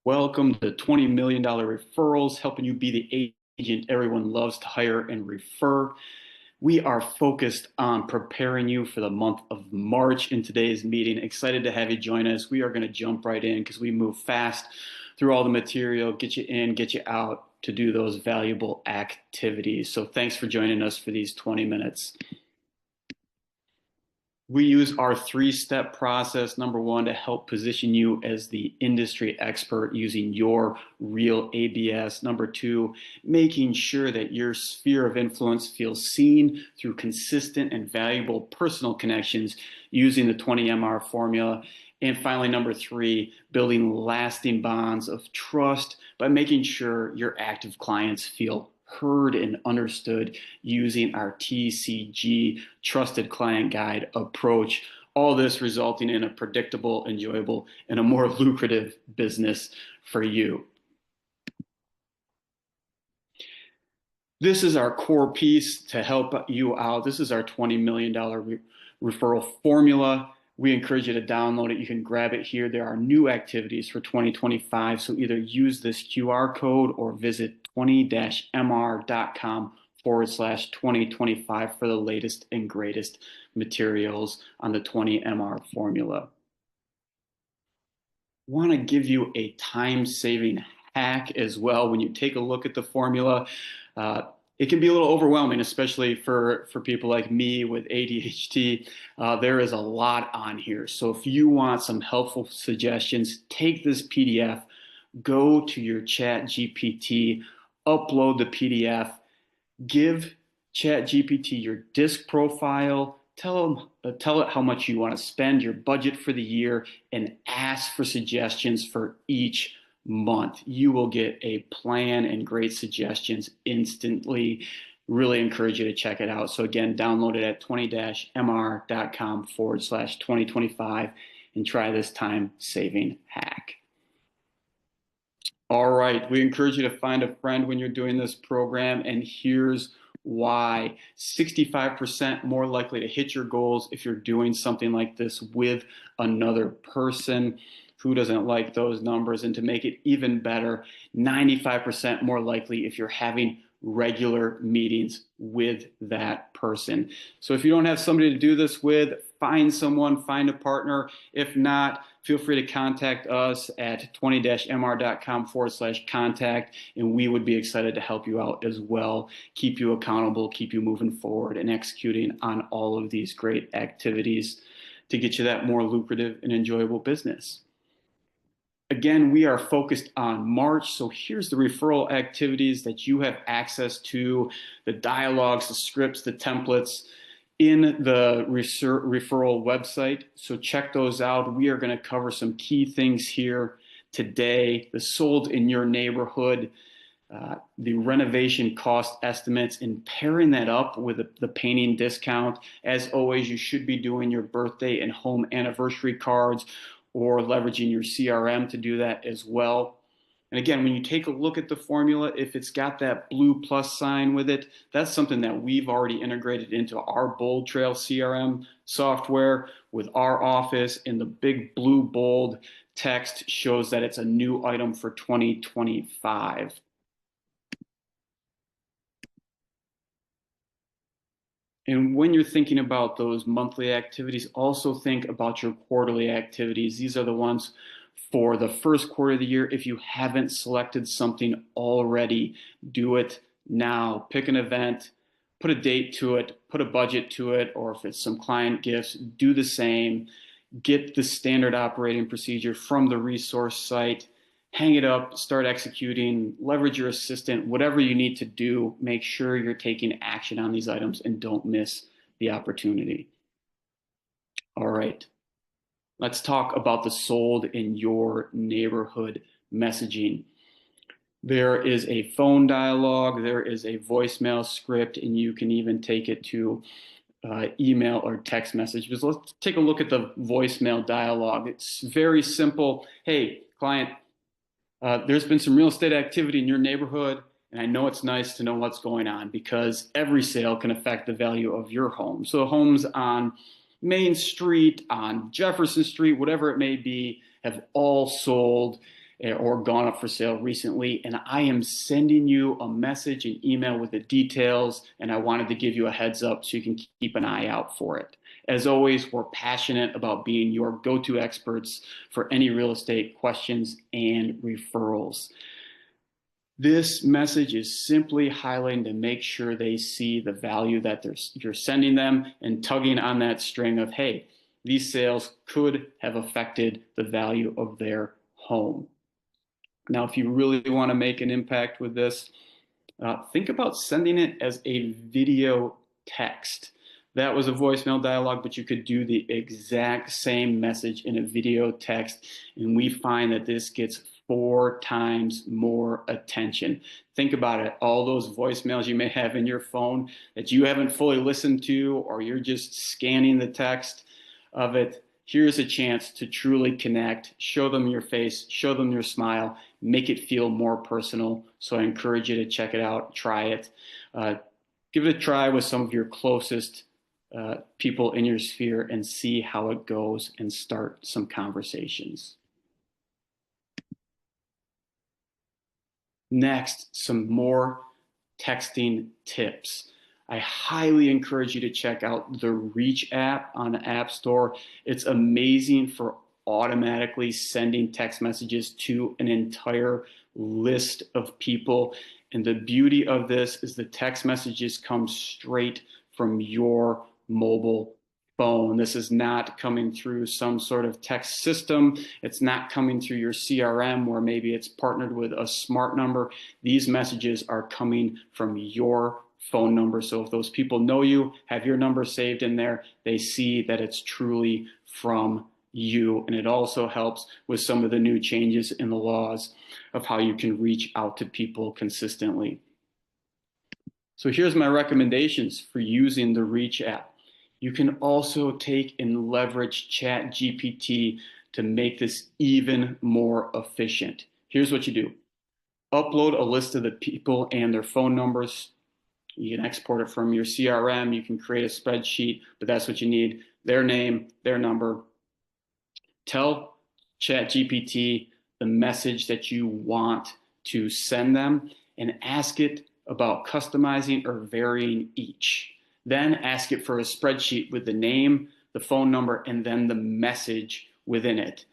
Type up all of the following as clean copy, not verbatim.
Welcome to $20 million referrals, helping you be the agent everyone loves to hire and refer. We are focused on preparing you for the month of March in today's meeting. Excited to have you join us. We are going to jump right in because we move fast through all the material, get you in, get you out to do those valuable activities. So thanks for joining us for these 20 minutes. We use our three-step process. Number one, to help position you as the industry expert using your real ABS. Number two, making sure that your sphere of influence feels seen through consistent and valuable personal connections using the 20MR formula. And finally, number three, building lasting bonds of trust by making sure your active clients feel heard and understood using our TCG Trusted Client Guide approach. All this resulting in a predictable, enjoyable, and a more lucrative business for you. This is our core piece to help you out. This is our $20 million referral formula. We encourage you to download it. You can grab it here. There are new activities for 2025. So either use this QR code or visit 20-mr.com/2025 for the latest and greatest materials on the 20MR formula. Want to give you a time-saving hack as well. When you take a look at the formula, it can be a little overwhelming, especially for people like me with ADHD. There is a lot on here. So if you want some helpful suggestions, take this PDF, go to your ChatGPT, upload the PDF, give ChatGPT your disc profile, tell it how much you want to spend, your budget for the year, and ask for suggestions for each month. You will get a plan and great suggestions instantly. Really encourage you to check it out. So again, download it at 20-mr.com/2025 and try this time-saving hack. All right, we encourage you to find a friend when you're doing this program, and here's why. 65% more likely to hit your goals if you're doing something like this with another person. Who doesn't like those numbers? And to make it even better, 95% more likely if you're having regular meetings with that person. So if you don't have somebody to do this with, find someone, find a partner. If not, feel free to contact us at 20-mr.com/contact, and we would be excited to help you out as well, keep you accountable, keep you moving forward and executing on all of these great activities to get you that more lucrative and enjoyable business. Again, we are focused on March, so here's the referral activities that you have access to, the dialogues, the scripts, the templates in the referral website. So check those out. We are going to cover some key things here today: the sold in your neighborhood, the renovation cost estimates, and pairing that up with the painting discount. As always, you should be doing your birthday and home anniversary cards, or leveraging your CRM to do that as well. And again, when you take a look at the formula, if it's got that blue plus sign with it, that's something that we've already integrated into our Bold Trail CRM software with our office, and the big blue bold text shows that it's a new item for 2025. And when you're thinking about those monthly activities, also think about your quarterly activities. These are the ones for the first quarter of the year. If you haven't selected something already, do it now. Pick an event, put a date to it, put a budget to it, or if it's some client gifts, do the same. Get the standard operating procedure from the resource site. Hang it up, start executing, leverage your assistant, whatever you need to do. Make sure you're taking action on these items and don't miss the opportunity. All right, let's talk about the sold in your neighborhood messaging. There is a phone dialogue, there is a voicemail script, and you can even take it to email or text messages. Let's take a look at the voicemail dialogue. It's very simple. Hey, client, there's been some real estate activity in your neighborhood, and I know it's nice to know what's going on because every sale can affect the value of your home. So homes on Main Street, on Jefferson Street, whatever it may be, have all sold. or gone up for sale recently, and I am sending you a message, an email with the details, and I wanted to give you a heads up so you can keep an eye out for it. As always, we're passionate about being your go-to experts for any real estate questions and referrals. This message is simply highlighting to make sure they see the value that you're sending them and tugging on that string of, hey, these sales could have affected the value of their home. Now, if you really want to make an impact with this, think about sending it as a video text. That was a voicemail dialogue, but you could do the exact same message in a video text, and we find that this gets 4 times more attention. Think about it. All those voicemails you may have in your phone that you haven't fully listened to, or you're just scanning the text of it. Here's a chance to truly connect, show them your face, show them your smile, make it feel more personal. So I encourage you to check it out, try it. Give it a try with some of your closest people in your sphere and see how it goes and start some conversations. Next, some more texting tips. I highly encourage you to check out the Reach app on the App Store. It's amazing for automatically sending text messages to an entire list of people. And the beauty of this is the text messages come straight from your mobile phone. This is not coming through some sort of text system. It's not coming through your CRM where maybe it's partnered with a smart number. These messages are coming from your phone number. So if those people know you, have your number saved in there, they see that it's truly from you. And it also helps with some of the new changes in the laws of how you can reach out to people consistently. So here's my recommendations for using the Reach app. You can also take and leverage ChatGPT to make this even more efficient. Here's what you do. Upload a list of the people and their phone numbers. You can export it from your CRM. You can create a spreadsheet, but that's what you need. Their name, their number. Tell ChatGPT the message that you want to send them and ask it about customizing or varying each. Then ask it for a spreadsheet with the name, the phone number, and then the message within it.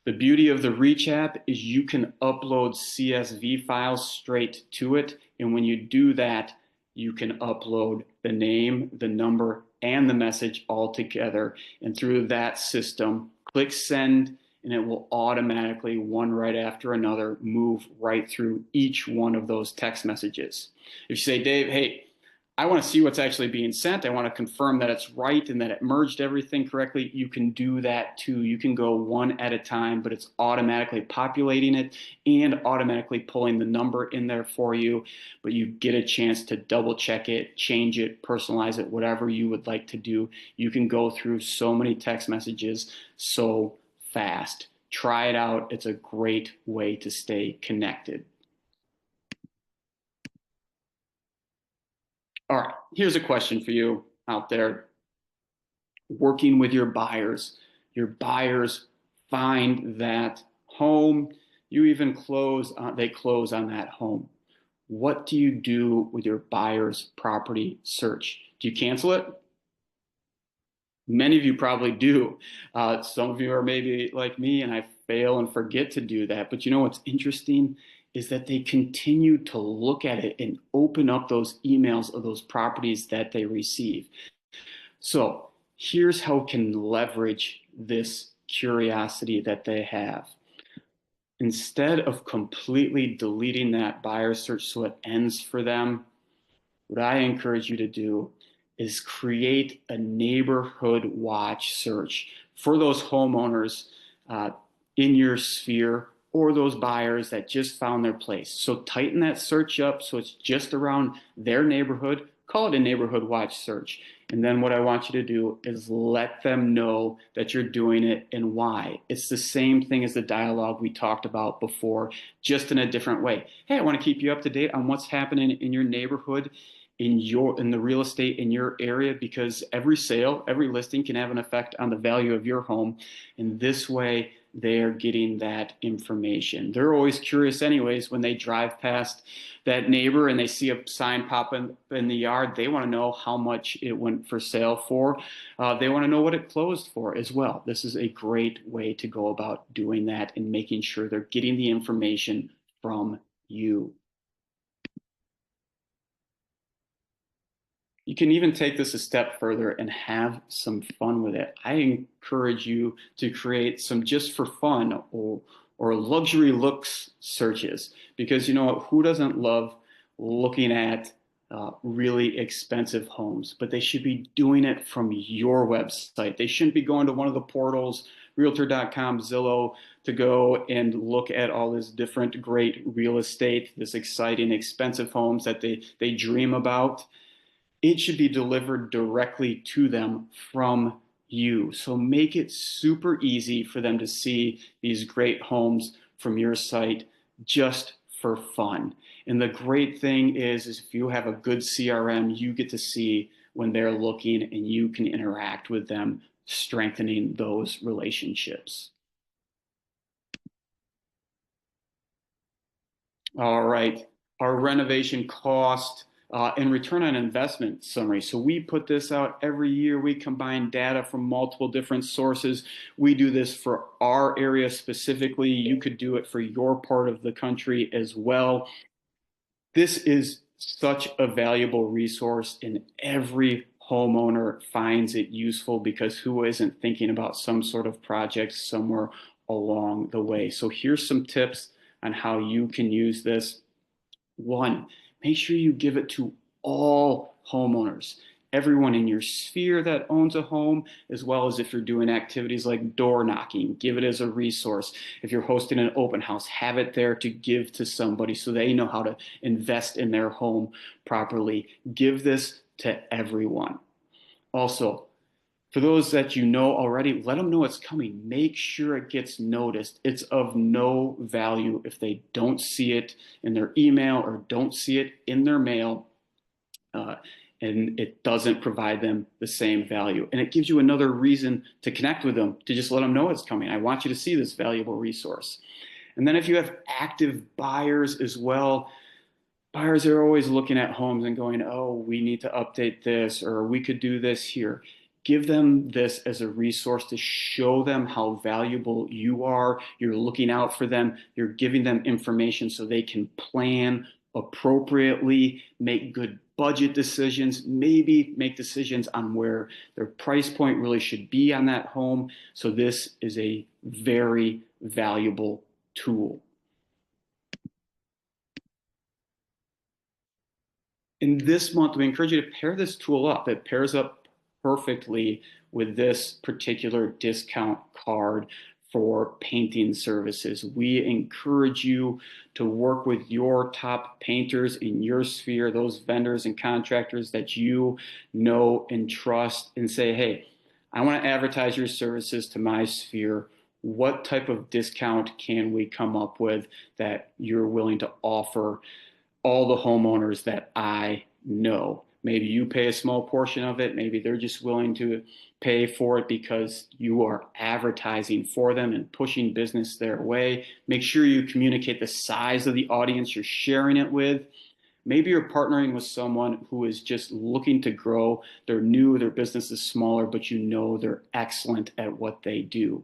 The beauty of the Reach app is you can upload CSV files straight to it. And when you do that, you can upload the name, the number, and the message all together. And through that system, click send, and it will automatically, one right after another, move right through each one of those text messages. If you say, Dave, hey, I want to see what's actually being sent. I want to confirm that it's right and that it merged everything correctly. You can do that too. You can go one at a time, but it's automatically populating it and automatically pulling the number in there for you. But you get a chance to double check it, change it, personalize it, whatever you would like to do. You can go through so many text messages so fast. Try it out. It's a great way to stay connected. All right, here's a question for you out there. Working with your buyers find that home, you even they close on that home. What do you do with your buyer's property search? Do you cancel it? Many of you probably do. Some of you are maybe like me and I fail and forget to do that. But you know what's interesting is that they continue to look at it and open up those emails of those properties that they receive. So here's how we can leverage this curiosity that they have. Instead of completely deleting that buyer search so it ends for them, what I encourage you to do is create a neighborhood watch search for those homeowners in your sphere or those buyers that just found their place. So tighten that search up so it's just around their neighborhood. Call it a neighborhood watch search. And then what I want you to do is let them know that you're doing it and why. It's the same thing as the dialogue we talked about before, just in a different way. Hey, I want to keep you up to date on what's happening in your neighborhood, in the real estate in your area, because every sale, every listing can have an effect on the value of your home. And this way, they're getting that information. They're always curious anyways when they drive past that neighbor and they see a sign pop in the yard. They want to know how much it went for sale for. They want to know what it closed for as well. This is a great way to go about doing that and making sure they're getting the information from you. You can even take this a step further and have some fun with it. I encourage you to create some just for fun or luxury looks searches because you know what? Who doesn't love looking at really expensive homes? But they should be doing it from your website. They shouldn't be going to one of the portals, realtor.com, Zillow, to go and look at all this different great real estate, this exciting, expensive homes that they dream about. It should be delivered directly to them from you. So make it super easy for them to see these great homes from your site just for fun. And the great thing is if you have a good CRM, you get to see when they're looking and you can interact with them, strengthening those relationships. All right, our renovation cost and return on investment summary. So we put this out every year. We combine data from multiple different sources. We do this for our area specifically. You could do it for your part of the country as well. This is such a valuable resource, and every homeowner finds it useful because who isn't thinking about some sort of project somewhere along the way? So here's some tips on how you can use this. One, make sure you give it to all homeowners, everyone in your sphere that owns a home, as well as if you're doing activities like door knocking, give it as a resource. If you're hosting an open house, have it there to give to somebody so they know how to invest in their home properly. Give this to everyone. Also, for those that you know already, let them know it's coming. Make sure it gets noticed. It's of no value if they don't see it in their email or don't see it in their mail, and it doesn't provide them the same value. And it gives you another reason to connect with them, to just let them know it's coming. I want you to see this valuable resource. And then if you have active buyers as well, buyers are always looking at homes and going, oh, we need to update this, or we could do this here. Give them this as a resource to show them how valuable you are. You're looking out for them. You're giving them information so they can plan appropriately, make good budget decisions, maybe make decisions on where their price point really should be on that home. So this is a very valuable tool. In this month, we encourage you to pair this tool up. It pairs up perfectly with this particular discount card for painting services. We encourage you to work with your top painters in your sphere, those vendors and contractors that you know and trust, and say, hey, I want to advertise your services to my sphere. What type of discount can we come up with that you're willing to offer all the homeowners that I know? Maybe you pay a small portion of it. Maybe they're just willing to pay for it because you are advertising for them and pushing business their way. Make sure you communicate the size of the audience you're sharing it with. Maybe you're partnering with someone who is just looking to grow. They're new, their business is smaller, but you know they're excellent at what they do.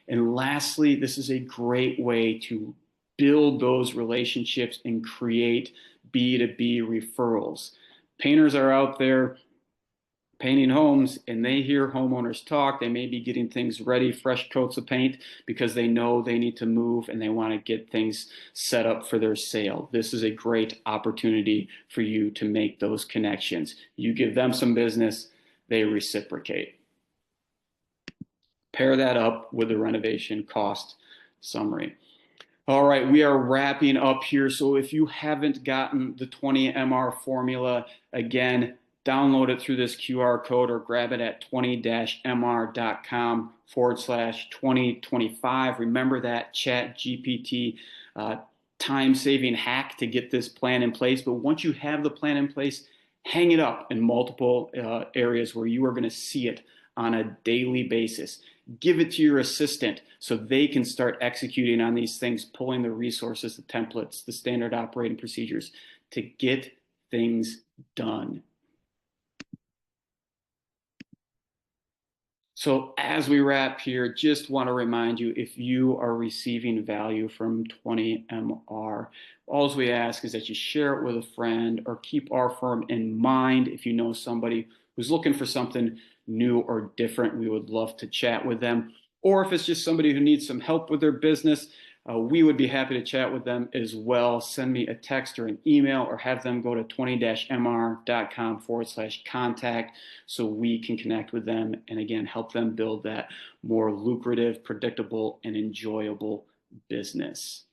And lastly, this is a great way to build those relationships and create B2B referrals. Painters are out there painting homes and they hear homeowners talk. They may be getting things ready, fresh coats of paint, because they know they need to move and they want to get things set up for their sale. This is a great opportunity for you to make those connections. You give them some business, they reciprocate. Pair that up with the renovation cost summary. All right, we are wrapping up here. So if you haven't gotten the 20MR formula, again, download it through this QR code or grab it at 20-mr.com/2025. Remember that ChatGPT time-saving hack to get this plan in place. But once you have the plan in place, hang it up in multiple areas where you are going to see it on a daily basis. Give it to your assistant so they can start executing on these things, pulling the resources, the templates, the standard operating procedures to get things done. So as we wrap here, just want to remind you, if you are receiving value from 20MR, all we ask is that you share it with a friend or keep our firm in mind. If you know somebody who's looking for something new or different, we would love to chat with them. Or if it's just somebody who needs some help with their business, we would be happy to chat with them as well. Send me a text or an email or have them go to 20-mr.com/contact so we can connect with them and again, help them build that more lucrative, predictable, and enjoyable business.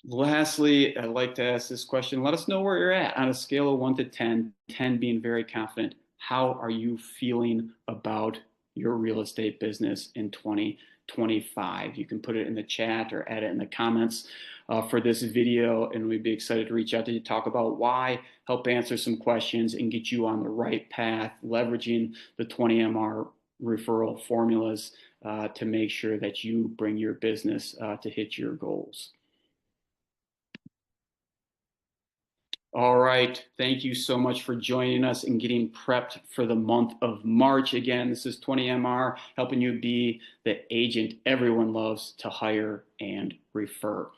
Lastly, I'd like to ask this question. Let us know where you're at on a scale of 1 to 10, 10 being very confident. How are you feeling about your real estate business in 2025? You can put it in the chat or add it in the comments for this video, and we'd be excited to reach out to you, talk about why, help answer some questions, and get you on the right path, leveraging the 20MR referral formulas to make sure that you bring your business to hit your goals. All right. Thank you so much for joining us and getting prepped for the month of March. Again, this is 20MR helping you be the agent everyone loves to hire and refer.